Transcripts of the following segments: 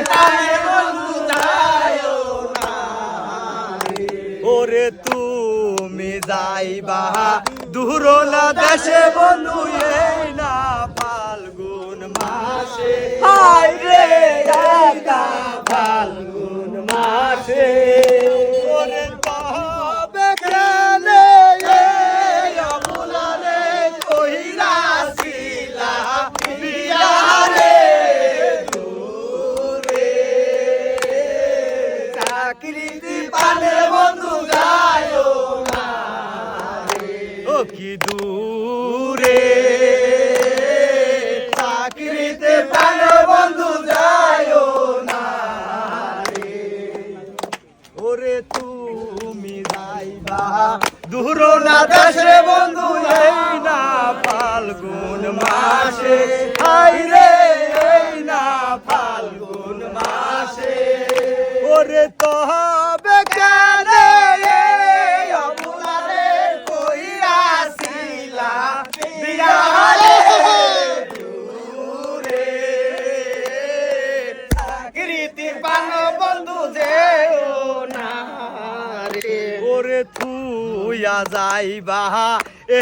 প্রাণের বন্ধু যাইও না ওরে তুমি যাইবা দূর না দেশে বন্ধু এই না ফাল্গুন মাসে হায় রে একা ফাল্গুন মাসে ওরে তবে কেনে এই অমলারে কইরাছিলা বিয়া রে দূরে চাকরি প্রাণের বন্ধু যাইও না ও কি দূরে চাকরিতে প্রাণের বন্ধু যাইও না ওরে তুমি যাইবা দূর না না দেশে বন্ধু এই না ফাল্গুন মাসে হাই রে এই না ফাল্গুন মাসে ওরে তবে কেনে এই অমলারে কইরাছিলা বিয়া রে দূরে চাকরিতে প্রাণের বন্ধু যেও না রে ওরে থুইয়া যাইবা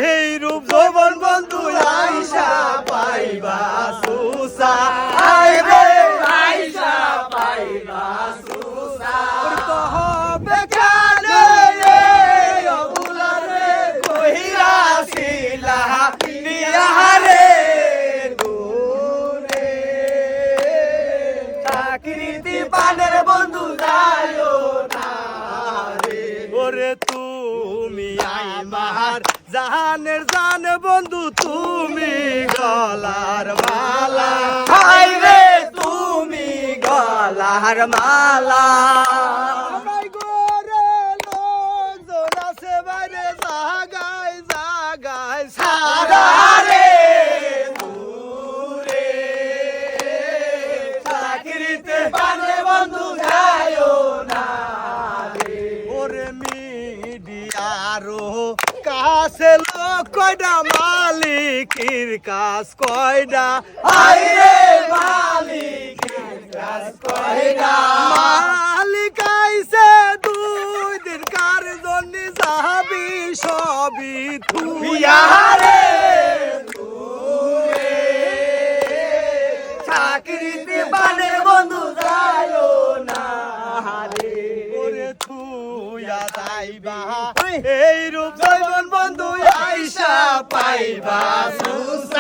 এই রূপ যৌবন বন্ধু আইসা পাইবা সুসা আই রে আইসা পাইবা সুসা তবে কানে এই অবুলারে কইরাছিলা বিয়া রে দূরে চাকরিতে প্রাণের বন্ধু যাইও না রে ওরে তুমি আমার জাহানের জান বন্ধু তুমি গলার মালা হাই রে তুমি গলার মালা আমায় গোরে লোকজন আছে বাইরে জাগায় জাগায় সারা রে দূরে চাকরিতে প্রাণের বন্ধু যাইও না রে ওরে মিডিয়ারো কাছে লোক কয়টা মালিকের কাজ কয়টা হাই রে মালিকের কাজ কয়টা মালিক আইছে 2 দিন কার জন্য যাবি সবই বিয়া তুই রে দূরে চাকরিতে প্রাণের বন্ধু যাইও না রে ওরে তুইয়া যাইবা এই রূপ জৈবন বন্ধু আইসা পাইবা সুসা